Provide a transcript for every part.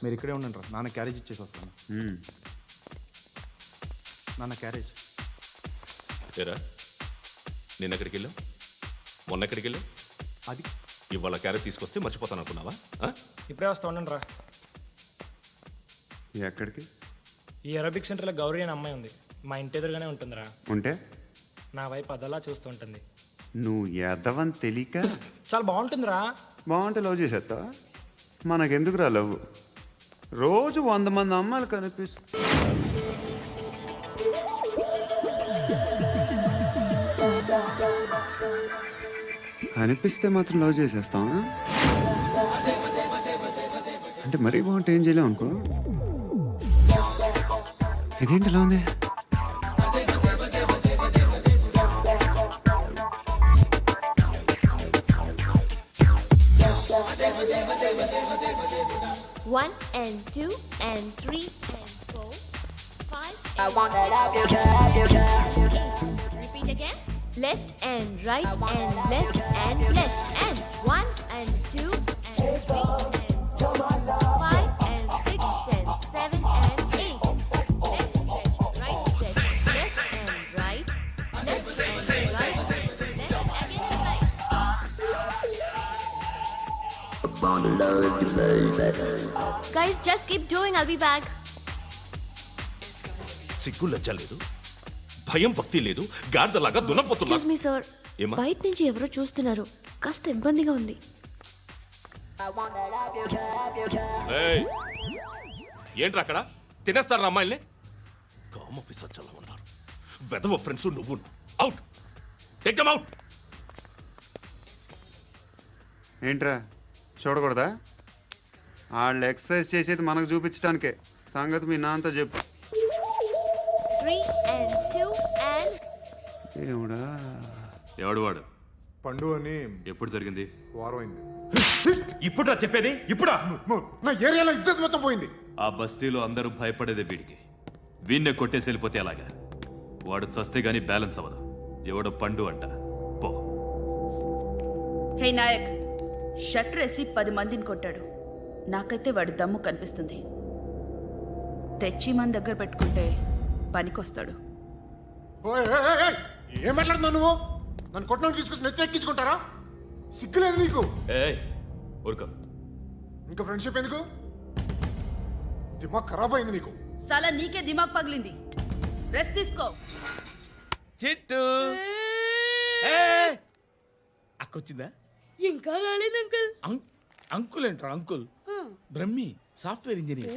మీరు ఇక్కడే ఉండండి రా, నాన్న క్యారేజ్ ఇచ్చేసి వస్తాను. నాన్న క్యారేజ్. ఏరా నిన్న ఎక్కడికి వెళ్ళావు, మొన్న ఎక్కడికి వెళ్ళావు? అది ఇవాళ క్యారెట్ తీసుకొస్తే మర్చిపోతాను అనుకున్నావా? ఇప్పుడే వస్తా ఉండండి రా. ఎక్కడికి? ఈ అరబిక్ సెంటర్లో గౌరీ అనే అమ్మాయి ఉంది, మా ఇంటి ఎదురుగానే ఉంటుందిరా. ఉంటే నా వైపు అదలా చూస్తూ ఉంటుంది. నువ్వు ఎదవని తెలియక చాలా బాగుంటుందిరా. బాగుంటే లవ్ చేసేస్తావా? మనకెందుకురా లవ్? రోజు 100 మంది అమ్మాయిలు కనిపిస్తే మాత్రం లవ్ చేసేస్తావా? అంటే మరీ బాగుంటే ఏం చేయలేవు అనుకో. ఇదేంటి ఇలా ఉంది? One and two and three and four, five. I want that up your job. Repeat again. Left and right and left and left and one and two and three and four, five and six and seven and eight. Left stretch, right stretch, left and right, left and right, left again and right. Guys, just keep doing. I'll be back. సిగ్గు లజ్జ లేదు, భయం భక్తి లేదు, గాడిదలాగా దున్నపోతున్నా. Excuse me, sir. ఏమ్మా? బయట నుంచి ఎవరో చూస్తున్నారు, కాస్త ఇబ్బందిగా ఉంది. I want that up your job. ఏయ్, ఏంట్రా అక్కడ తినేస్తారు అమ్మాయిల్ని? కామ పిశాచాలా ఉన్నారు, వెదవ ఫ్రెండ్స్. నువ్వు అవుట్, టేక్ దెమ్ అవుట్. ఏంట్రా చూడకూడదా? వాళ్ళు ఎక్సర్సైజ్ చేసేది మనకు చూపించడానికే. సంగతి మీ నాన్నతో చెప్పు. 3 and 2 and ఏముడా? ఎవడు వాడు? పండు అని ఎప్పుడు జరిగింది? వారం అయింది. ఇప్పుడా చెప్పేది? ఇప్పుడా? నా ఏరియాలో ఇద్దరు మొత్తం పోయింది. ఆ బస్తీలో అందరూ భయపడేదే వీడికి. వీణ్ణే కొట్టేసి వెళ్ళిపోతే అలాగా. వాడు చస్తే గానీ బ్యాలెన్స్ అవ్వదు. ఎవడో పండు అంట. పో. హే నాయక్, షట్టర్ వేసి 10 మందిని కొట్టాడు. నాకైతే వాడి దమ్ము కనిపిస్తుంది. తెచ్చి మన దగ్గర పెట్టుకుంటే పనికొస్తాడు. ఓయ్, ఏయ్, ఏయ్, ఏయ్, ఏం మాట్లాడుతున్నావు నువ్వు? నన్ను కొట్టడానికి తీసుకొచ్చి నెత్తెక్కించుకుంటారా? సిగ్గులేదు నీకు? ఏయ్ ఊరుకో. ఇంకా ఫ్రెండ్షిప్ ఎందుకు? దిమాగ్ ఖరాబ్ అయింది నీకు. సలా నీకే దిమాగ్ పగిలింది. రెస్ట్ తీసుకో. చిట్టు అక్కొచ్చిందా? ఇంకా రాలేదు అంకుల్. అంకుల్ ఏంట్రా అంకుల్? Brahmi software engineer.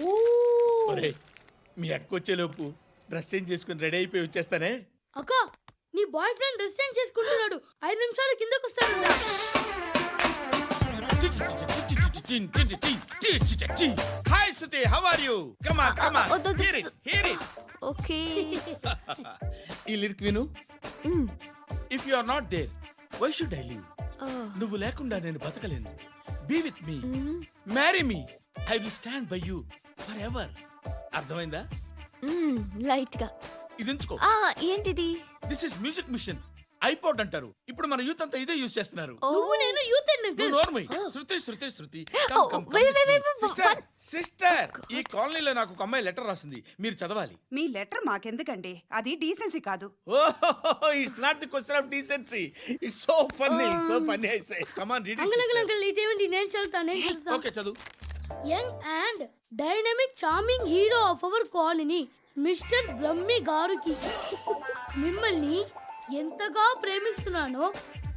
ఒరేయ్, మీ అక్కొచ్చేలోపు డ్రెస్ చేంజ్ చేసుకుని రెడీ అయిపోయి వచ్చేస్తానే. అక్క, నీ బాయ్ ఫ్రెండ్ డ్రెస్ చేంజ్ చేసుకుంటున్నాడు. 5 నిమిషాలు కిందకు వస్తాడు. Hi Suti, how are you? Come on come on, hear it hear it. Okay. ఈ లిరిక్ విను. If you are not there why should I live? నువ్వు లేకుండా నేను బతకలేను. Be with me, marry me, I will stand by you forever. అర్థమైందా? Light గా. ఇది ఉంచుకో. ఏంటిది? This is music machine. IPod అంటారు. ఇప్పుడు మన యూత్ అంతా ఇదే యూజ్ చేస్తున్నారు. నువ్వు నేను యూత్ నువ్వు నోర్మై. శృతి శృతి శృతి. సిస్టర్, ఈ కాలనీలో నాకు ఒక అమ్మాయి లెటర్ రాసింది, మీరు చదవాలి. మీ లెటర్ మాకెందుకండి? అది డీసెన్సీ కాదు. Oh, it's not the question of decency. It's so funny, so funny. I say come on read it. Uncle ఇదేంటి? నేను చదువుతాను. ఓకే చదువు. Young and dynamic charming hero of our colony mister Brahmi గారికి మిమ్మల్ని ఎంతగా ప్రేమిస్తున్నానో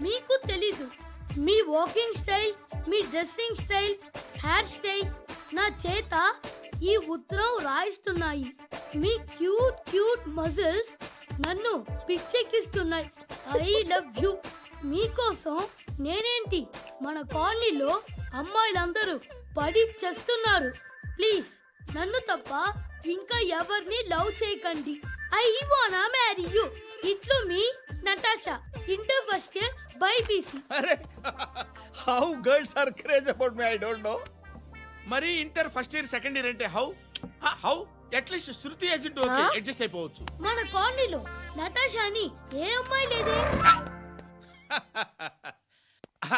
మీకు తెలీదు. మీ వాకింగ్ స్టైల్, మీ డ్రెస్సింగ్ స్టైల్, హెయిర్ స్టైల్ నా చేత ఈ ఉత్తరం రాయిస్తున్నాయి. మీ క్యూట్ క్యూట్ మజిల్స్ నన్ను పిచ్చెక్కిస్తున్నాయి. I love you. మీకోసం నేనేంటి, మన కాలనీలో అమ్మాయిలందరూ పడి చేస్తున్నారు. ప్లీజ్ నన్ను తప్ప ఇంకా ఎవరిని లవ్ చేయకండి. ఐ వానా మ్యారీ యూ. ఇట్లు మీ Natasha, inter first year BiPC. అరే, how girls are craze about me I don't know. మరి inter first year second year అంటే how how at least Shruti agent okay, adjust అయిపోవచ్చు. మన కాలనీలో నటాషా అని ఏ అమ్మాయి లేదే.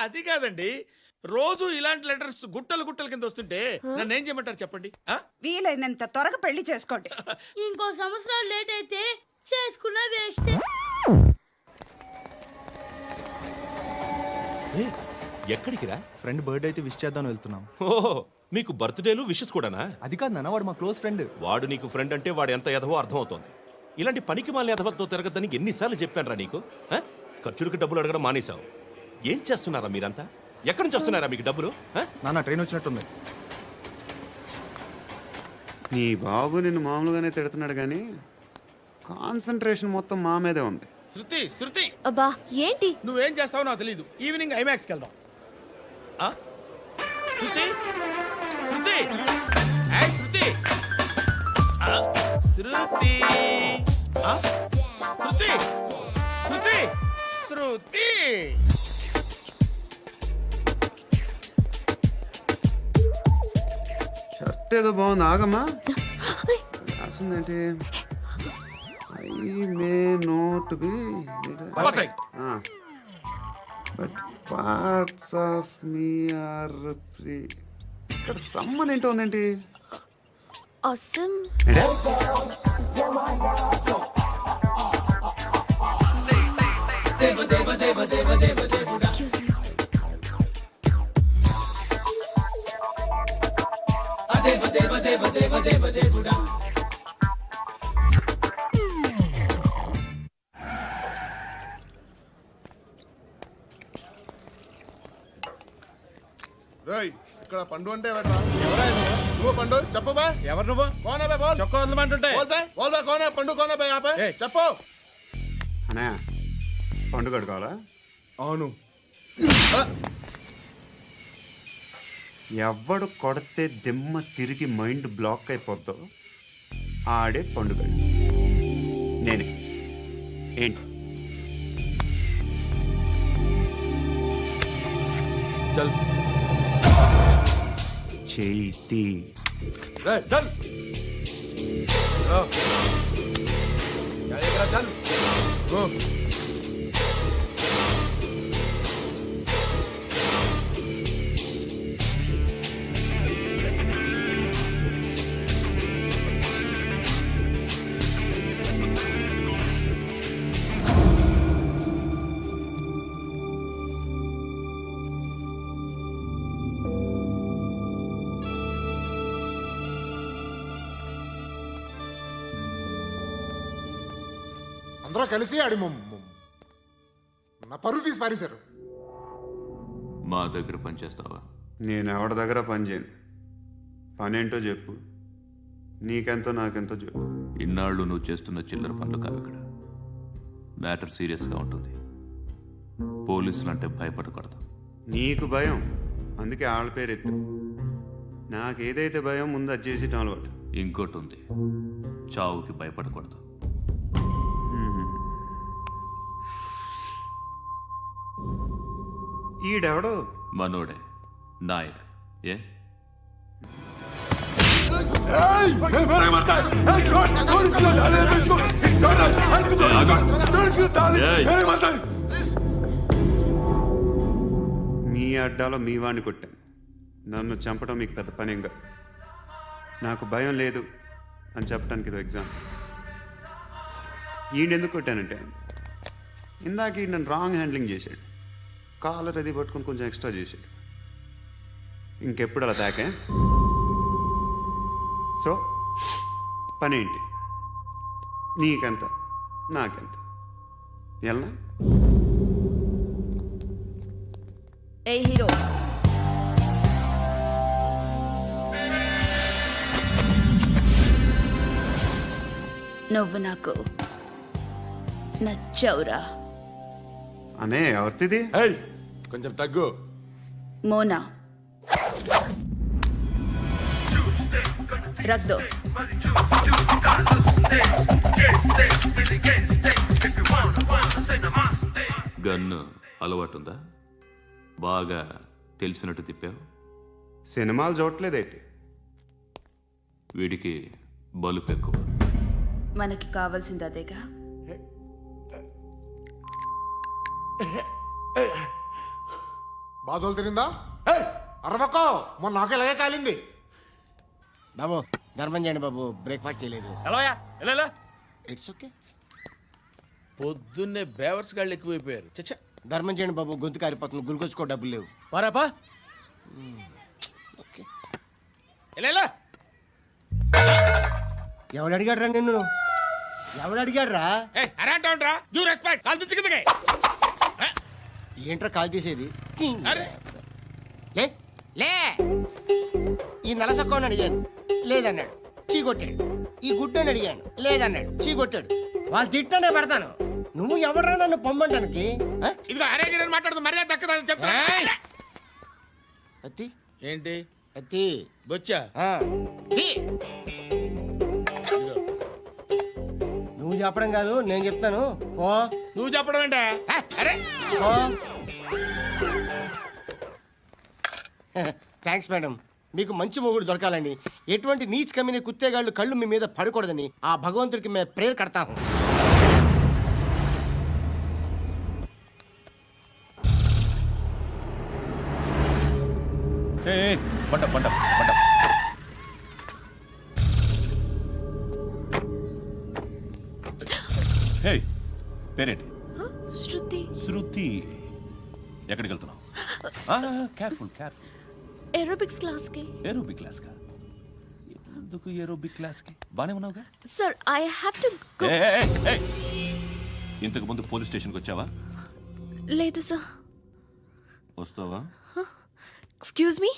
అది కాదండి, రోజు ఇలాంటి లెటర్స్ గుట్టలు గుట్టల కింద వస్తుంటే నన్ను ఏం చేయమంటారు చెప్పండి ఆ? వీలైనంత త్వరగా పెళ్లి చేసుకోండి. ఇంకో సంవత్సరాలు లేట్ అయితే చేసుకున్న వేస్ట్. ఎక్కడికి రా? ఫ్రెండ్ బర్త్డే అయితే విష్ చేద్దాం వెళ్తున్నాం. ఓహో, మీకు బర్త్డేలు విషెస్ కూడానా? అది కాదు నాన్న, వాడు మా క్లోజ్ ఫ్రెండ్. వాడు నీకు ఫ్రెండ్ అంటే వాడు ఎంత ఎదవో అర్థమవుతోంది. ఇలాంటి పనికి మాలిన ఎదవతో తిరగద్దని ఎన్నిసార్లు చెప్పానురా నీకు? ఆ? ఖర్చులకు డబ్బులు అడగడం మానేశావు. ఏం చేస్తున్నారా మీరంతా? ఎక్కడి నుంచి వస్తున్నారా మీకు డబ్బులు? ఆ? నాన్న ట్రైన్ వచ్చినట్టుంది. నీ బాబు నిన్ను మామూలుగానే తిడుతున్నాడు కానీ కాన్సన్ట్రేషన్ మొత్తం మా మీదే ఉంది. శృతి శృతి అబ్బా ఏంటి? నువ్వేం చేస్తావో నాకు తెలియదు. ఈవినింగ్ ఐమాక్స్కి వెళ్దాం. ఆ? శృతి శృతి ఏయ్, శృతి ఆ, శృతి ఆ? శృతి శృతి శృతి షర్ట్ ఏదో బాగుంది, ఆగమ్మా. రాసిందేంటి? I may not be perfect. But parts of me are free. ఇక్కడ సమ్మన్ ఏంటో ఉందేంటి? Awesome. ఏంటే? Excuse me. రేయ్, ఇక్కడ పండు అంటే ఎవరా? నువ్వు పండు చెప్పు బా. ఎవరు నువ్వు? కోనా బే బోల్. చొక్కా వదలమంటుంటే బోల్ బే కోనా పండు కోనా బే ఆపే. ఏయ్. చెప్పు. అనే పండు కడుకోవాలా? అవును. ఎవడు కొడితే దిమ్మ తిరిగి మైండ్ బ్లాక్ అయిపోద్దో ఆడే పండుగ. నేనే. ఏంటి? చల్ చేతి చల్ చల్. అందరూ కలిసి ఆడి నా పరువు తీసి పారేశారు. మా దగ్గర పనిచేస్తావా? నేను ఎవరి దగ్గర పని చేయను. పనేంటో చెప్పు. నీకెంతో నాకెంతో చెప్పు. ఇన్నాళ్ళు నువ్వు చేస్తున్న చిల్లర పనులు కావు ఇక్కడ. మ్యాటర్ సీరియస్గా ఉంటుంది. పోలీసులు అంటే భయపడకూడదు. నీకు భయం, అందుకే ఆళ్ళ పేరు ఎత్తు. నాకేదైతే భయం ముందు అది చేసేటం అలవాటు. ఇంకోటి ఉంది, చావుకి భయపడకూడదు. ఈడెవడో మనోడే నాయక్. ఏ మీ అడ్డాలో మీ వాడిని కొట్టాను. నన్ను చంపడం మీకు పెద్ద పనేంగా. నాకు భయం లేదు అని చెప్పడానికి ఇది ఎగ్జామ్. ఈయనెందుకు కొట్టానంటే ఇందాక ఈ నన్ను రాంగ్ హ్యాండ్లింగ్ చేశాడు. కాలర్ అది పట్టుకొని కొంచెం ఎక్స్ట్రా చేశాడు. ఇంకెప్పుడు అలా తాకే. సో పనేంటి? నీకెంత నాకెంత ఎలా? ఏ హీరో, నువ్వు నాకు నచ్చవురా. అనే ఎవరిది? కొంచెం తగ్గు. మోనా रख दो. గన్ను అలవాటుందా? బాగా తెలిసినట్టు తిప్పావు. సినిమాలు చూడట్లేదేంటి? వీడికి బలుపు ఎక్కువ. మనకి కావాల్సింది అదేగా. బాధలు తిరిందా? అరవకో మొన్న నాకు ఇలాగే కాలింది. బాబు ధర్మం చేయండి బాబు, బ్రేక్ఫాస్ట్ చేయలేదు. ఎలాయా ఎలా ఇట్స్ ఓకే. పొద్దున్నే బేవర్స్ గాళ్ళు ఎక్కువైపోయారు. చచ్చా ధర్మం చేయండి బాబు, గొంతు కారిపోతుంది, గురికొచ్చుకో డబ్బులు లేవు. పారాపా ఓకే. ఎలా ఎవడు అడిగాడు రా నిన్ను? ఎవడు అడిగాడు రా? అరే అంటావుంట్రా డ్యూ రెస్పెక్ట్ కాల్ తెచ్చి కిందకి. ఏంట్రా కాల్ తీసేది? అరే లే లే. ఈ నలసక్కని అడిగాను, లేదన్నాడు, చీ కొట్టాడు. ఈ గుడ్డని అడిగాను, లేదన్నాడు, చీ కొట్టాడు. వాళ్ళు తిట్టానే పెడతాను. నువ్వు ఎవడరా నన్ను పొమ్మంటానికి? ఆ? ఇదిగో అరే గిరని మాట్లాడుతూ మర్యాద దక్కదని చెప్తా. అత్తి ఏంటి అత్తి బొచ్చా ఆ. తీ. నువ్వు చెప్పడం కాదు, నేను చెప్తాను. ఓ నువ్వు చెప్పడం ఏంటే? అరే ఓ. Thanks madam. మీకు మంచి మొగుడు దొరకాలని, ఎటువంటి నీచ్ కమ్మిన కుత్తేగాళ్ళు కళ్ళు మీ మీద పడకూడదని ఆ భగవంతుడికి మేము ప్రేయర్ కడతాము. పంట పంట పంట. హే, పేరేంటి? శృతి. శృతి. ఎక్కడికి వెళ్తున్నావు? Careful careful. ఏరోబిక్స్ క్లాస్ కి. ఏరోబిక్ క్లాస్ కా? ఎందుకు ఏరోబిక్ క్లాస్ కి? బానే ఉన్నావుగా? Sir I have to go. ఇంతకు ముందు పోలీస్ స్టేషన్కి వచ్చావా? లేదు సార్. వస్తావా? Excuse me.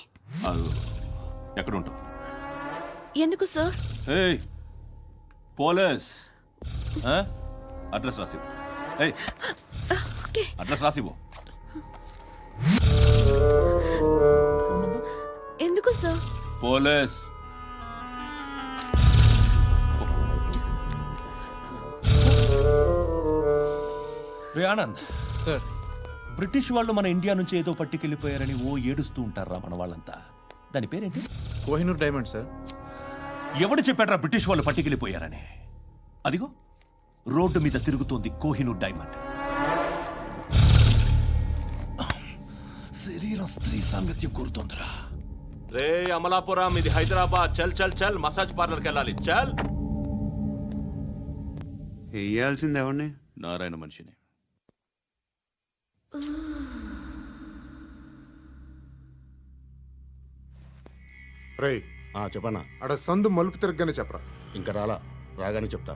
ఎక్కడ ఉంటావు? ఎందుకు సార్? ఏయ్ పోలీస్, అడ్రస్ రాసివ్వు. ఏయ్ ఓకే. అడ్రస్ రాసివ్వు. ఎందుకు సార్? పోలీస్. రే ఆనంద్ సార్. బ్రిటిష్ వాళ్ళు మన ఇండియా నుంచి ఏదో పట్టుకెళ్ళిపోయారని ఓ ఏడుస్తూ ఉంటారా మన వాళ్ళంతా. దాని పేరేంటి? Kohinoor diamond sir. ఎవడు చెప్పాడ్రా బ్రిటిష్ వాళ్ళు పట్టుకెళ్ళిపోయారని? అదిగో రోడ్డు మీద తిరుగుతోంది కోహినూర్ డైమండ్. శరీరం స్త్రీ సాంగత్యం కోరుతోందిరా. రే అమలాపురం, ఇది హైదరాబాద్. చల్ చల్ చల్, మసాజ్ పార్లర్కి వెళ్ళాలి. చల్. వేయాల్సింది ఎవరిని? నారాయణ మనిషిని. రే చెప్పనా, అడ సందు మలుపు తిరగగానే చెప్పరా. ఇంకా రాగానే చెప్తా.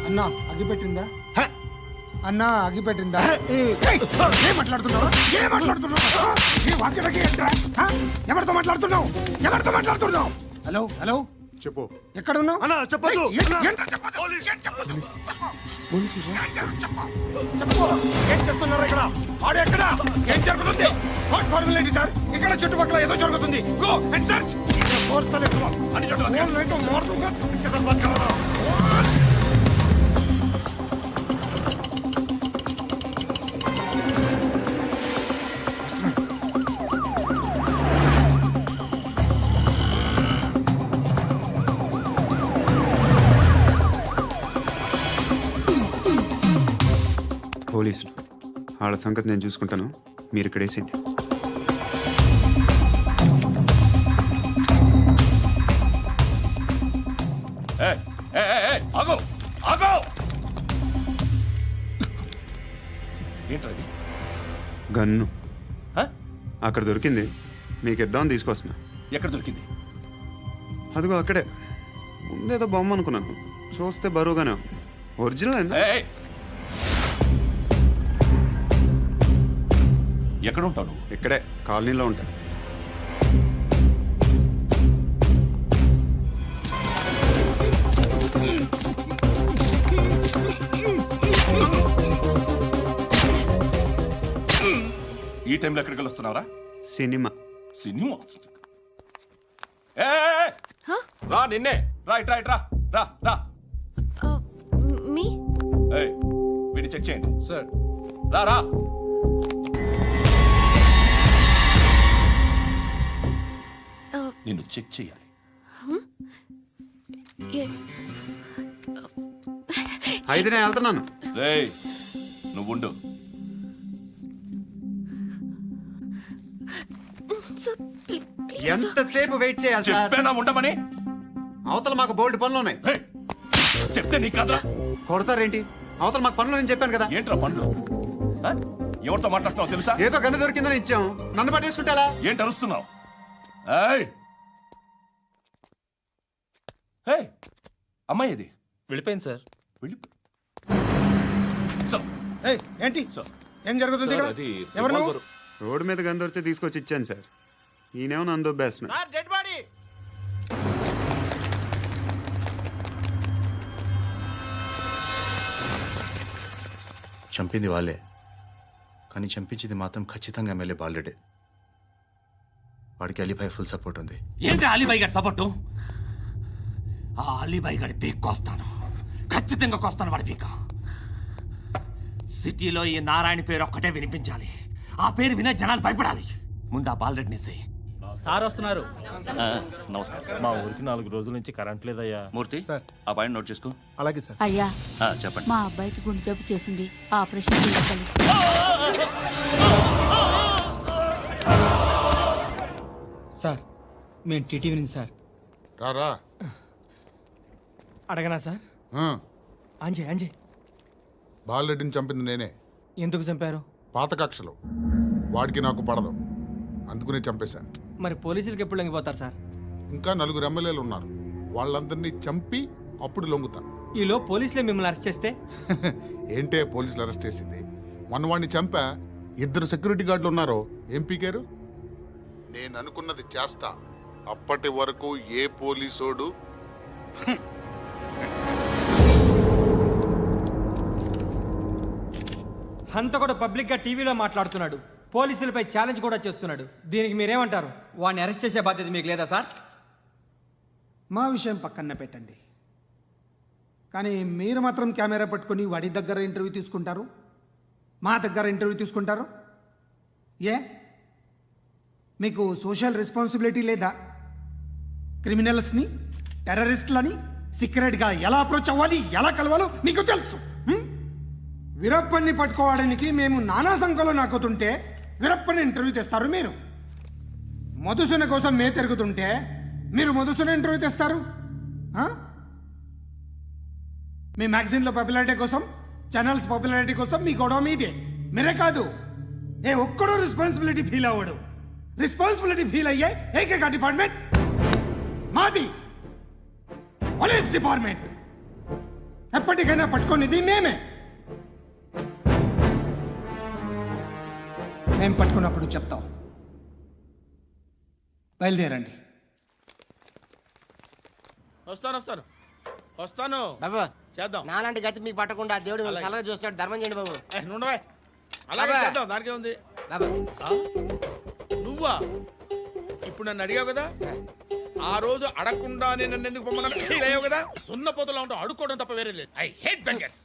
అన్నా అగ్గి పెట్టిందా? అన్నా అగ్గి పెట్టిందా? ఏం మాట్లాడుతున్నావు? ఏం మాట్లాడుతున్నావు? ఏ వాక్యలకి ఏంట్రా? ఎవరితో మాట్లాడుతున్నావు? ఎవరితో మాట్లాడుతున్నావు? హలో హలో, చెప్పు. ఎక్కడ ఉన్నావు? అన్నా చెప్పదు. ఏంట్రా చెప్పదు? ఏం చెప్పదు? చెప్పు. ఏం చేస్తున్నారు ఇక్కడ? ఆడు ఎక్కడ? ఏం జరుగుతుంది? వాట్ ఫార్మల్ ఏంటి సార్? ఇక్కడ చుట్టుపక్కల ఏదో జరుగుతుంది. Go and search. ఫోర్స్ లే కమా. అని చోట नहीं तो मार दूंगा. इसके साथ बात कर रहा हूं. పోలీసులు వాళ్ళ సంగతి నేను చూసుకుంటాను, మీరు ఇక్కడ వేసేయండి. ఆగో ఆగో. ఏంటది? గన్ను అక్కడ దొరికింది, మీకు ఇద్దామని తీసుకొస్తున్నా. ఎక్కడ దొరికింది? అదిగో అక్కడే. ముందేదో బొమ్మ అనుకున్నాను, చూస్తే బరువుగానే ఒరిజినల్ అండి. ఎక్కడ ఉంటావు నువ్వు? ఇక్కడే కాలనీలో ఉంటాను. ఈ టైంలో ఎక్కడికి వస్తున్నావురా? సినిమా. సినిమా? రా నిన్నే. రా ఇట్రా ఇట్రా. రా రా. మీ. వీడిని చెక్ చేయండి సార్. రా రా. నిన్ను చెక్ చేయాలి. అయితే నేను వెళ్తున్నాను. రేయ్ నువ్వు ఉండు. ఎంతసేపు వెయిట్ చేయాలి సార్? చెప్పేనా ఉండమని? అవతల మాకు బోల్డ్ పనులు ఉన్నాయి. హే, చెప్తే నీ కదరా. కొడతారేంటి? అవతల మాకు పనులు నేను చెప్పాను కదా. ఏంట్రా పండ్లు? ఆ? ఎవరితో మాట్లాడుతున్నావు తెలుసా? ఏదో గన్ను దొరికిందని ఇచ్చాం, నన్ను పట్టేసుకుంటా. ఏంటి అరుస్తున్నావు? ఏయ్! హే, అమ్మాయి ఇది వెళ్ళిపోయింది సార్. వెళ్ళి సార్, ఏంటి సార్. ఏం జరుగుతుంది ఇక్కడ? ఎవరు నువ్వు? రోడ్డు మీద గన్ను దొరికితే తీసుకొచ్చి ఇచ్చాను సార్. ఈయనేమో నన్ను దొబ్బేస్తున్నా. Dead body. చంపింది వాళ్ళే, కానీ చంపించింది మాత్రం ఖచ్చితంగా ఎమ్మెల్యే బాలుడే. వాడికి అలీభాయ్ ఫుల్ సపోర్ట్ ఉంది. ఏంటి అలీబాయి గారి సపోర్టు? ఆ అలీబాయి గారి పీక్ కోస్తాను, ఖచ్చితంగా కోస్తాను వాడి పీక. సిటీలో ఈ నారాయణ పేరు ఒక్కటే వినిపించాలి. ఆ పేరు వినే జనాలు భయపడాలి. ముందు ఆ బాలరెడ్డిని సార్ వస్తున్నారు. నమస్కారం. మా ఊరికి 4 రోజుల నుంచి కరెంట్ లేదయ్యా. మూర్తి, ఆ పాయింట్ నోట్ చేసుకో. అలాగే సార్. అయ్యా, చెప్పండి. మా అబ్బాయికి గుండె జబ్బు చేసింది, ఆపరేషన్ చేయాలి. సార్ మేము టీటీవీ నుంచి సార్. రారా. అడగనా సార్? అంజయ్ అంజయ్ బాలరెడ్డిని చంపింది నేనే. ఎందుకు చంపారు? పాత కక్షలు. వాడికి నాకు పడదు, అందుకునే చంపేశా. మరి పోలీసులకు ఎప్పుడు లొంగిపోతారు సార్? ఇంకా 4 ఎమ్మెల్యేలు ఉన్నారు, వాళ్ళందరినీ చంపి అప్పుడు లొంగుతా. ఈలో పోలీసులే మిమ్మల్ని అరెస్ట్ చేస్తే? ఏంటే పోలీసులు అరెస్ట్ చేసింది? మొన్న వాడిని చంపా, 2 సెక్యూరిటీ గార్డులు ఉన్నారు, ఏం పీకారు? నేను అనుకున్నది చేస్తా. అప్పటి వరకు ఏ పోలీసోడు హంత కూడా పబ్లిక్ గా టీవీలో మాట్లాడుతున్నాడు, పోలీసులపై ఛాలెంజ్ కూడా చేస్తున్నాడు. దీనికి మీరేమంటారు? వాడిని అరెస్ట్ చేసే బాధ్యత మీకు లేదా సార్? మా విషయం పక్కన పెట్టండి, కానీ మీరు మాత్రం కెమెరా పట్టుకొని వాడి దగ్గర ఇంటర్వ్యూ తీసుకుంటారు, మా దగ్గర ఇంటర్వ్యూ తీసుకుంటారు. ఏ మీకు సోషల్ రెస్పాన్సిబిలిటీ లేదా? క్రిమినల్స్ని, టెర్రరిస్టులని సీక్రెట్గా ఎలా అప్రోచ్ అవ్వాలి, ఎలా కలవాలో మీకు తెలుసు. వీరప్పన్ని పట్టుకోవడానికి మేము నానా సంఖ్యలో నాకుతుంటే వీరప్పని ఇంటర్వ్యూ తెస్తారు మీరు. మధుసూన కోసం మే తిరుగుతుంటే మీరు మధుసూన ఇంటర్వ్యూ తెస్తారు. మీ మ్యాగజైన్లో పాపులారిటీ కోసం, ఛానల్స్ పాపులారిటీ కోసం మీ గొడవ మీదే. మీరే కాదు, ఏ ఒక్కడో రెస్పాన్సిబిలిటీ ఫీల్ అవ్వడు. రెస్పాన్సిబిలిటీ ఫీల్ అయ్యే ఏకైక డిపార్ట్మెంట్ మాది, పోలీస్ డిపార్ట్మెంట్. ఎప్పటికైనా పట్టుకునేది మేమే. మేము పట్టుకున్నప్పుడు చెప్తాం. బయలుదేరండి. వస్తాను బాబు చేద్దాం. నాలాంటి గతి మీకు పట్టకుండా దేవుడు మిమ్మల్ని సలహా చూస్తాడు. ధర్మం చేయండి బాబు. అలాగే బాబా. చేద్దాం, దానికే ఉంది. బాబు నువ్వా ఇప్పుడు నన్ను అడిగావు కదా, ఆ రోజు అడగకుండా నేను నన్ను ఎందుకు పొమ్మన్నాను ఫీల్ అయ్యావు కదా. సున్న పోతలో ఉంటావు, అడుక్కోవడం తప్ప వేరే లేదు. I hate bangers.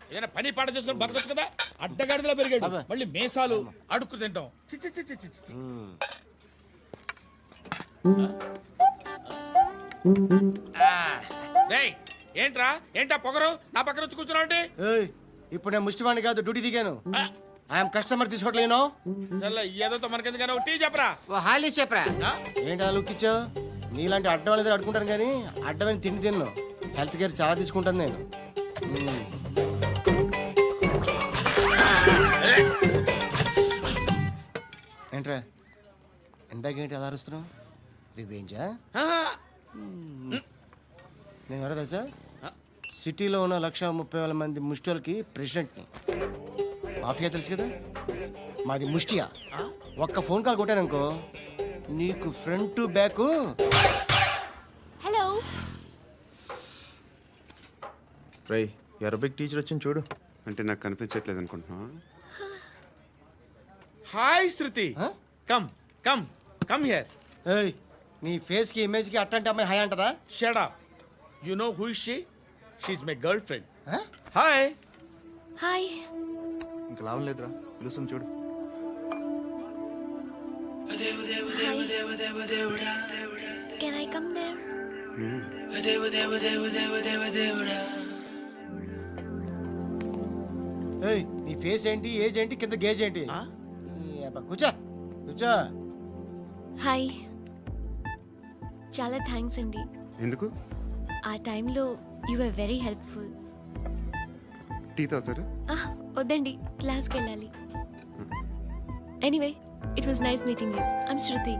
ఏదైనా పని పాట చేసుకుని బతకొచ్చు కదా. అడ్డగాడిదలా పెరిగాడు, మళ్ళీ మేసాలు అడుక్కు తింటాం. చి చి చి చి చి చి. డేయ్, ఏంట్రా ఏంటా పొగరు నా పక్కన వచ్చి కూర్చున్నావు అంటే? ఇప్పుడు నేను ముష్టివాణి కాదు, డ్యూటీ దిగాను. ఐఎమ్ కస్టమర్ తీసుకోవట్లేను. ఏదో మనకెందుకైనా టీ చెప్పరా. హాలీ చెప్పరా. ఏంటి అలా లుక్ ఇచ్చావు? నీలాంటి అడ్డం వాళ్ళ దగ్గర అడుకుంటాను, కానీ అడ్డమైన తిండి తిన్ను. హెల్త్ కేర్ చాలా తీసుకుంటాను నేను. ఏంట్రా ఇందాకేంటి అలా అరుస్తున్నావు? రివేంజా? నేను ఎవరో తెలుసా? సిటీలో ఉన్న 130,000 మంది ముష్టిలకి ప్రెసిడెంట్ని. మాఫియా తెలుసు కదా, మాది ముష్టియా. ఒక్క ఫోన్ కాల్ కొట్టాననుకో, నీకు ఫ్రంట్ టు బ్యాక్. హలో, రై అరబిక్ టీచర్ వచ్చింది చూడు. అంటే నాకు కనిపించట్లేదు అనుకుంటున్నా. Hi Shruti, come come come here. ఏయ్, నీ ఫేస్ కి ఇమేజ్ కి అట్టంటే అమ్మాయి హాయ్ అంటదా? Shut up. You know who is she? She is my girlfriend. Hi. Hi. ఇంకా లాభం లేదురా, పిలుస్తుంది చూడు. Can I come there? ఏయ్, నీ ఫేస్ ఏంటి, ఏజ్ ఏంటి, కింద గేజ్ ఏంటి? కూర్చో కూర్చో. హాయ్, చాలా థ్యాంక్స్ అండి. ఎందుకు? ఆ టైంలో you are very helpful. Tea తాగుతారా? వద్దండి, క్లాస్కి వెళ్ళాలి. Anyway, it was nice meeting you. I'm Shruti.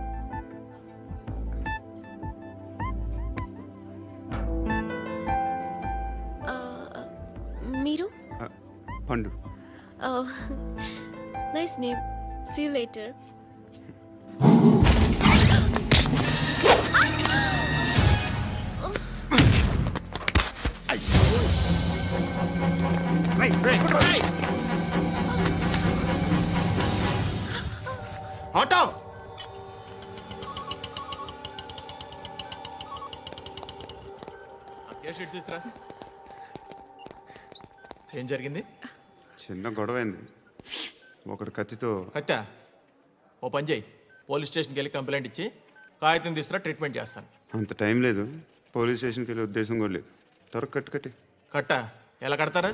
మీరు? Pandu. Nice name. See you later. Auto. తీసుకురా. ఏం జరిగింది? చిన్న గొడవ అయింది. ఒకటి కత్తితో. కట్టా, ఓ పని చేయి, పోలీస్ స్టేషన్కి వెళ్ళి కంప్లైంట్ ఇచ్చి కాగితం తీసుకురా, ట్రీట్మెంట్ చేస్తాను. అంత టైం లేదు. పోలీస్ స్టేషన్కి వెళ్ళే ఉద్దేశం కూడా లేదు. త్వరగా కట్టి. కట్టా, ఎలా కడతారా?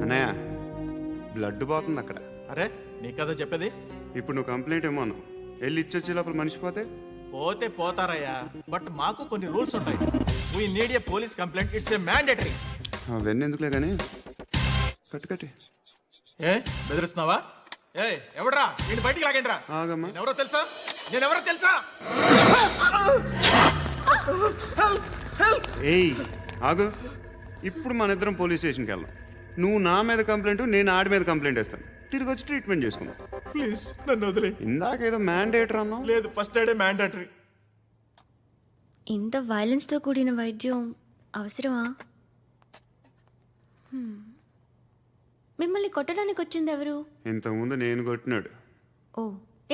అన్నయ్య, బ్లడ్ పోతుంది అక్కడ. అరే నీ కదా చెప్పేది. ఇప్పుడు నువ్వు కంప్లైంట్ ఏమో అన్నావు. వెళ్ళి ఇచ్చొచ్చే లోపల మనిషి పోతే పోతే పోతారయ్యా, బట్ మాకు కొన్ని రూల్స్ ఉంటాయి. We need a police complaint, it's a mandatory. అవన్నీ ఎందుకులే కానీ కట్టి. ఏ బెదిరిస్తున్నావా? ఏ ఎవడ్రా వీడిని బయటికి లాగండి రా. ఆగమ్మా. నేనెవరో తెలుసా? ఏయ్ ఆగు. ఇప్పుడు మన ఇద్దరం పోలీస్ స్టేషన్కి వెళ్దాం. నువ్వు నా మీద కంప్లైంట్, నేను ఆడి మీద కంప్లైంట్ వేస్తాను. తిరిగి వచ్చి ట్రీట్మెంట్ చేసుకుందాం. ప్లీజ్ నన్ను వదిలే. ఇందాకేదో మ్యాండేటర్ అన్నావు. లేదు, ఫస్ట్ ఎయిడే మ్యాండేటరీ. ఇంత వైలెన్స్తో కూడిన వైద్యం అవసరమా? మిమ్మల్ని కొట్టడానికి వచ్చింది ఎవరు? ఇంతకుముందు నేను కొట్టినాడు. ఓ,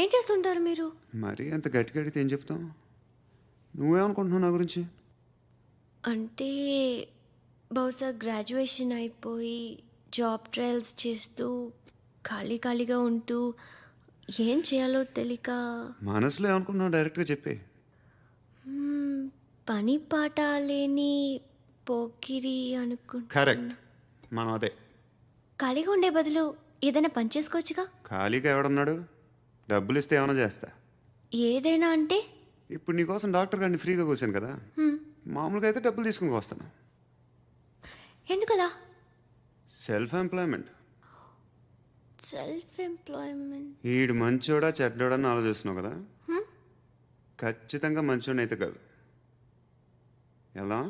ఏం చేస్తుంటారు మీరు? మరి అంత గట్టి గడితే ఏం చెప్తాం? నువ్వేమనుకుంటున్నావు నా గురించి? అంటే బహుశా గ్రాడ్యుయేషన్ అయిపోయి జాబ్ ట్రయల్స్ చేస్తూ ఖాళీగా ఉంటూ ఏం చేయాలో తెలియక. మనసులో ఏమనుకుంటున్నావు డైరెక్ట్గా చెప్పే. పని పాట లేని పోకిరి అనుకుంటా. కరెక్ట్, మనం అదే. ఖాళీగా ఉండే బదులు ఏదైనా పని చేసుకోవచ్చుగా. ఖాళీగా ఎవడున్నాడు? డబ్బులు ఇస్తే ఏమైనా చేస్తా. ఏదైనా అంటే? ఇప్పుడు నీకోసం డాక్టర్ గారిని ఫ్రీగా కూర్చాను కదా. మామూలుగా అయితే డబ్బులు తీసుకుని వస్తాను. ఎందుకలా? Self employment. ఈడు మంచోడా చెడ్డోడా అని ఆలోచిస్తున్నావు కదా. ఖచ్చితంగా మంచోడని అయితే కాదు. ఎలా?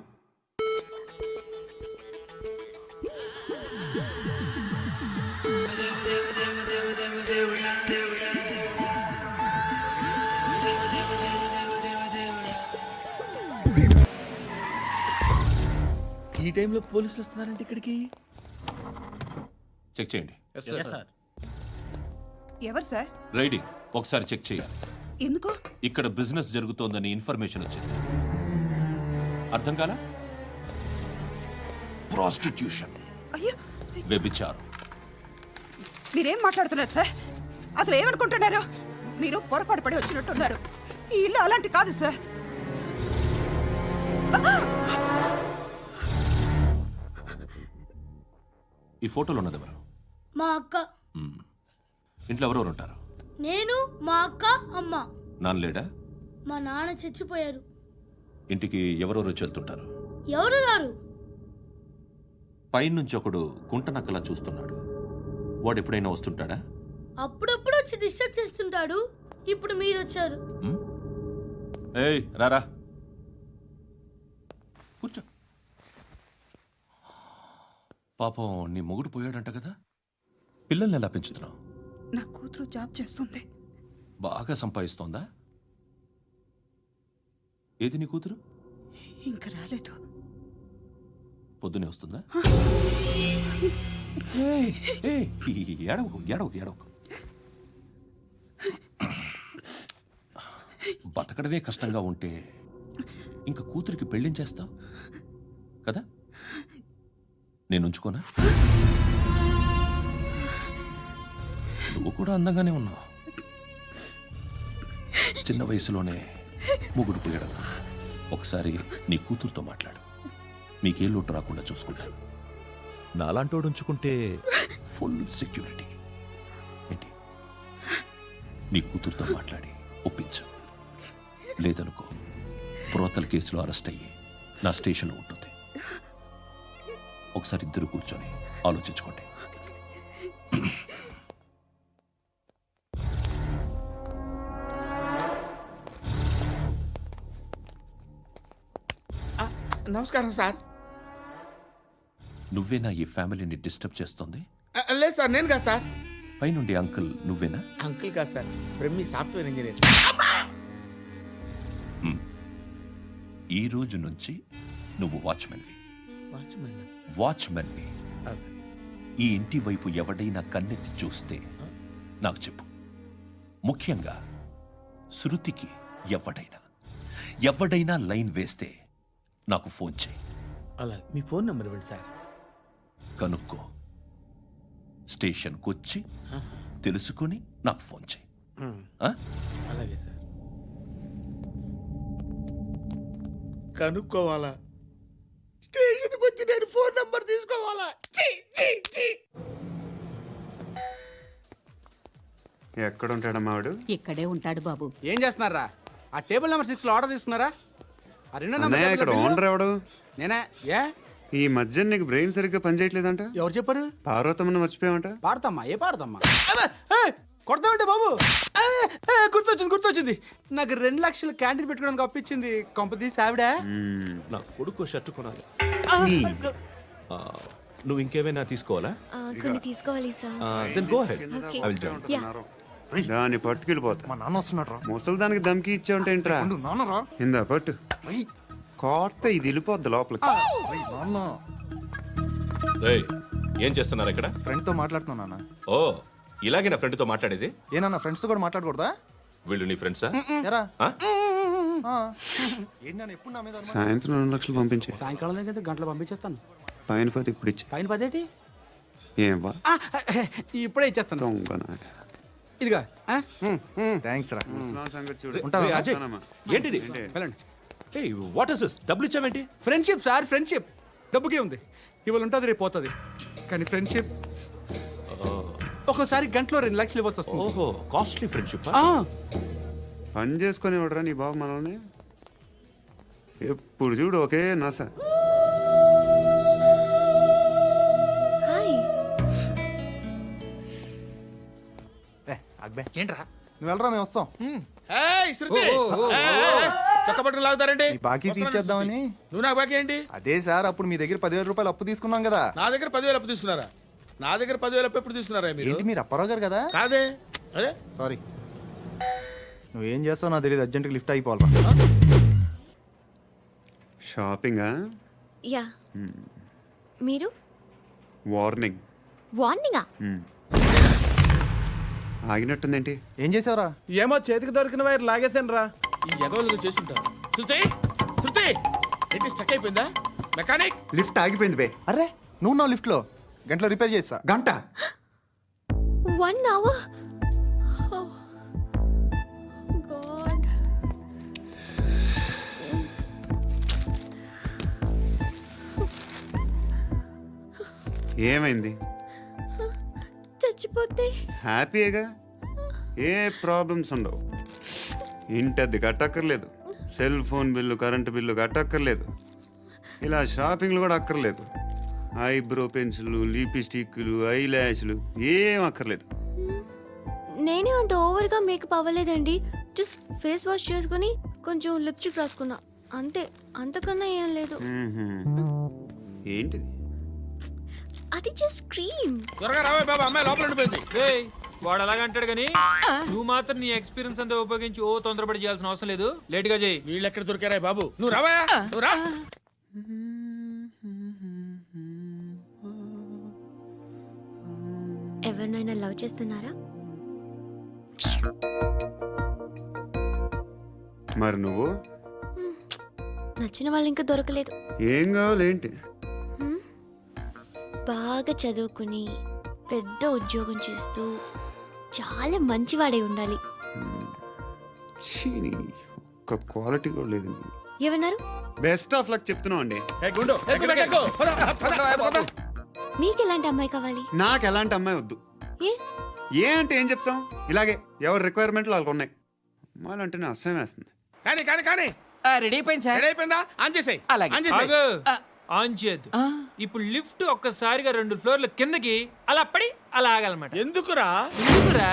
ఈ టైంలో పోలీసులు వస్తున్నారంటే ఇక్కడికి. చెక్ చేయండి. ఎవరు సార్? రైడింగ్ ఒకసారి చెక్ చేయాలి. ఎందుకు? ఇక్కడ బిజినెస్ జరుగుతోందని ఇన్ఫర్మేషన్ వచ్చింది. అర్థం కాలా? ప్రాస్టిట్యూషన్, అయ్యో, వ్యభిచారం. మీరేం మాట్లాడుతున్నారు సార్? అసలు ఏమనుకుంటున్నారు? మీరు పొరపాటు పడి వచ్చినట్టున్నారు. ఈ ఇల్లు అలాంటి కాదు సార్. ఈ ఫోటోలో ఉన్నది ఎవరు? మా అక్క. ఇంట్లో ఎవరెవరు ఉంటారు? నేను, మా అక్క, అమ్మ. నాన్న లేడా? మా నాన్న చచ్చిపోయారు. ఇంటికి ఎవరెవరు వచ్చి వెళ్తుంటారు? ఎవరు రారు. పైనుంచి ఒకడు గుంట నక్కలా చూస్తున్నాడు. వాడు ఎప్పుడైనా వస్తుంటాడా? అప్పుడప్పుడు వచ్చి డిస్టర్బ్ చేస్తుంటాడు. ఇప్పుడు మీరు వచ్చారు. ఏయ్ రారా, కూర్చో. పాపం నీ మొగుడు పోయాడంట కదా. పిల్లల్ని ఎలా పెంచుతున్నావు? నా కూతురు జాబ్ చేస్తుంది. బాగా సంపాదిస్తోందా? ఏది నీ కూతురు? ఇంకా రాలేదు. పొద్దునే వస్తుందా? ఏడవకు. బతకడమే కష్టంగా ఉంటే ఇంకా కూతురికి పెళ్ళించేస్తావు కదా. నేను ఉంచుకోనా? నువ్వు కూడా అందంగానే ఉన్నావు. చిన్న వయసులోనే మొగుడు పోయాడు. ఒకసారి నీ కూతురుతో మాట్లాడు. మీకే లోటు రాకుండా చూసుకుంటాను. నాలాంటోడు ఉంచుకుంటే ఫుల్ సెక్యూరిటీ. ఏంటి నీ కూతురుతో మాట్లాడి ఒప్పించు. లేదనుకో ప్రోతల కేసులో అరెస్ట్ అయ్యి నా స్టేషన్లో ఉంటుంది. ఒకసారి ఇద్దరు కూర్చొని ఆలోచించుకోండి. నమస్కారం సార్. నువ్వేనా ఈ ఫ్యామిలీని డిస్టర్బ్ చేస్తుంది? లేదు సార్, నేను కాదు సార్. పైనుండి అంకుల్ నువ్వేనా? అంకుల్ కాదు సార్, బ్రహ్మి సాఫ్ట్వేర్ ఇంజనీర్. ఈ రోజు నుంచి నువ్వు వాచ్మెన్వి. వాచ్మెన్. వాచ్మెన్వి. ఈ ఇంటి వైపు ఎవడైనా కన్నెత్తి చూస్తే నాకు చెప్పు. ముఖ్యంగా శృతికి ఎవడైనా లైన్ వేస్తే నాకు ఫోన్ చేయి. అలా మీ ఫోన్ నెంబర్ ఇవ్వండి సార్. కనుక్కో, స్టేషన్కి వచ్చి తెలుసుకుని నాకు ఫోన్ చేయి. ఆ? అలాగే సార్. కనుక్కోవాలా? స్టేషన్కి వచ్చి నేను ఫోన్ నంబర్ తీసుకోవాలా? ఎక్కడ ఉంటాడమ్మా వాడు? ఇక్కడే ఉంటాడు బాబు. ఏం చేస్తున్నారా? ఆ టేబుల్ నెంబర్ 6 లో ఆర్డర్ తీసుకున్నారా? ఆ రెండో అన్నయ్య, ఇక్కడ నెంబర్ ఓనర్ ఎవడు? నేనే. ఏ ఈ మధ్య నీకు బ్రెయిన్ సరిగ్గా పనిచేయట్లేదంట. ఎవరు చెప్పారు? పార్వతమ్మను మర్చిపోయామంట. పాడతామ్మా? ఏ పాడతామ్మా? కొడతామంటే బాబు. గుర్తొచ్చింది. నాకు 2 లక్షలు క్యాంటీన్ పెట్టుకోవడానికి అప్పించింది కొంపదీసి ఆవిడ. నా కొడుకు షర్టు కొనాలి. నువ్వు ఇంకేమైనా తీసుకోవాలా? కొన్ని తీసుకోవాలి sir. Then go ahead. Okay. I will join. Yeah. దాన్ని పట్టుకెళ్ళిపోతా. మా నాన్న వస్తున్నాడు రా. ముసలి దానికి దమ్కి ఇచ్చావుంటే ఏంట్రా? నాన్న రా. ఇందా పట్టు. కోర్త ఇది వెళ్ళిపోద్ది లోపలికి. నాన్న రేయ్, ఏం చేస్తున్నారు ఇక్కడ? ఫ్రెండ్ తో మాట్లాడుతున్నా నాన్న. ఓ, ఇలాగే నా ఫ్రెండ్తో మాట్లాడేది? ఏనా ఫ్రెండ్స్ తో కూడా మాట్లాడకూడదా? వీళ్ళు నీ ఫ్రెండ్సా? ఎరా ఆ? ఏంటి నాన్న ఎప్పుడు నా మీద అనుమానం? సాయంత్రం 2 లక్షలు పంపించే. సాయంకాలం దగ్గర గంటలు పంపించేస్తాను. పైన 10 ఇప్పుడు ఇచ్చే. పైన 10 ఏంటి? ఏం వా ఇప్పుడే ఇచ్చేస్తాను. దొంగనా. ఇదిగా థ్యాంక్స్ రా. ముసలాం సంగతి చూడు. రేయ్, అజయ్, ఏంటిది? వెళ్ళండి. ఏయ్, వాట్ ఇస్ దిస్? డబ్బులు ఇచ్చావేంటి? Friendship sir, friendship. డబ్బుకే ఉంది. ఇవాళ ఉంటుంది, రేపు పోతుంది. కానీ ఫ్రెండ్షిప్ ఒక్కోసారి గంటలో 2 లక్షలు ఇవ్వాల్సి వస్తుంది. ఓహో, కాస్ట్లీ ఫ్రెండ్షిప్. పని చేసుకొని ఇవ్వడరా నీ బాబు మనల్ని. ఎప్పుడు చూడు ఒకే నస. హాయ్. అక్బే ఏంట్రా? నువ్వు వెళ్ళరా, మేము వస్తాం. ఏయ్, శృతి! చక్కబట్టలు లాగుతారండి. ఈ బాకీ తీర్చేద్దామని. నువ్వు నాకు బాకీ ఏంటి? అదే సార్, అప్పుడు మీ దగ్గర 10,000 రూపాయలు అప్పు తీసుకున్నాం కదా. నా దగ్గర 10,000 అప్పు తీసుకున్నారా? నా దగ్గర 10,000 అప్పు ఎప్పుడు తీసుకున్నారా మీరు? ఏంటి మీరు అప్పారావు గారు కదా? కాదే. అరే సారీ. నువ్వేం చేస్తావు నాకు తెలియదు, అర్జెంట్గా లిఫ్ట్ అయిపోవాలి. షాపింగా? యా. మీరు? వార్నింగ్. వార్నింగా? ఆగినట్టుందేంటి? ఏం చేసావురా? ఏమో చేతికి దొరికిన వైర్ లాగేసాను రా. ఈ ఎగవలు చేస్తుంటారు. శృతి ఏంటి స్టక్ అయిపోయిందా? మెకానిక్. లిఫ్ట్ ఆగిపోయింది బే. అరే నువ్వు నా లిఫ్ట్లో గంటలో రిపేర్ చేస్తా. గంట? 1 hour? Oh. God. ఏమైంది? చచ్చిపోతే? హ్యాపీగా, ఏ ప్రాబ్లమ్స్ ఉండవు. ఇంటి అద్దె కట్టక్కర్లేదు, cell phone bill, current bill కట్టక్కర్లేదు, ఇలా షాపింగ్లు కూడా అక్కర్లేదు. ఐబ్రో పెన్సిల్లు, లిప్స్టిక్లు, ఐ ల్యాష్లు ఏం అక్కర్లేదు. నేనే అంత ఓవర్గా మేకప్ అవ్వలేదండి. జస్ట్ ఫేస్ వాష్ చేసుకుని కొంచెం లిప్స్టిక్ రాసుకున్నా అంతే. అంతకన్నా ఏం లేదు. ఏంటిది? అది జస్ట్ క్రీమ్. త్వరగా రావే బాబా, అమ్మాయి లోపల ఉండిపోయింది. వాడు అలాగంటాడు కానీ నువ్వు మాత్రం నీ ఎక్స్పీరియన్స్ అంతా ఉపయోగించి ఓ తొందరపడి చేయాల్సిన అవసరం లేదు. లేట్ గా చేయి. వీళ్ళు ఎక్కడ దొరికారా బాబు? నువ్వు రావా, నువ్వు రా. ఎవరినైనా లవ్ చేస్తున్నారా? మరి నువ్వు? నచ్చిన వాళ్ళు ఇంకా దొరకలేదు. ఏం కావాలేంటి? బాగా చదువుకుని పెద్ద ఉద్యోగం చేస్తూ చాలా మంచివాడే ఉండాలి. ఒక్క క్వాలిటీ కూడా లేదు. ఏమన్నారు? బెస్ట్ ఆఫ్ లక్ చెప్తున్నావు అండి. మీకు ఎలాంటి అమ్మాయి కావాలి? నాకు ఎలాంటి అమ్మాయి వద్దు. ఏ ఏ అంటే ఏం చెప్తాం, ఇలాగే ఎవరి రిక్వైర్మెంట్లు వాళ్ళకు ఉన్నాయి. అమ్మాయిలు అంటేనే అసహ్యం వేస్తుంది. కానీ కానీ కానీ రెడీ అయిపోయింది సార్. రెడీ అయిపోయిందా? ఆన్ చేసేయ్. అలాగే. ఆన్ చేసేయ్. ఆగు. ఆన్ చేయద్దు. ఇప్పుడు లిఫ్ట్ ఒక్కసారిగా 2 ఫ్లోర్ల కిందకి అలా పడి అలా ఆగాలన్నమాట. ఎందుకురా? ఎందుకురా?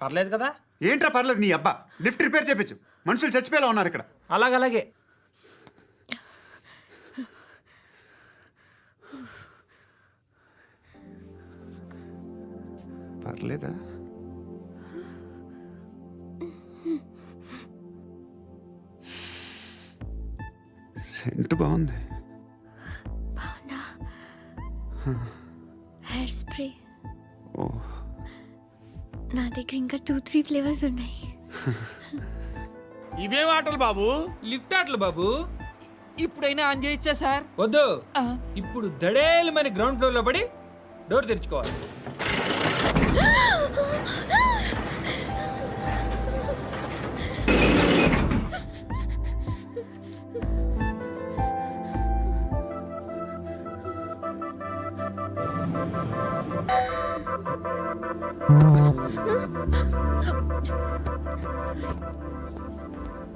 పర్లేదు కదా? ఏంట్రా పర్లేదు నీ అబ్బా, లిఫ్ట్ రిపేర్ చేయించు. మనుషులు చచ్చిపోయేలా ఉన్నారు ఇక్కడ. అలాగలాగే. పర్లేదా? సెంట్ బాగుంది. బాగుందా? Hair spray. ఓ, నా దగ్గర ఇంకా 2-3 ఫ్లేవర్స్ ఉన్నాయి. ఇవేం ఆటలు బాబు? లిఫ్ట్ ఆటలు బాబు. ఇప్పుడైనా ఆన్ చేయొచ్చా సార్? వద్దు. ఇప్పుడు దడేలు మన గ్రౌండ్ ఫ్లోర్ లో పడి డోర్ తెరుచుకోవాలి. Sorry.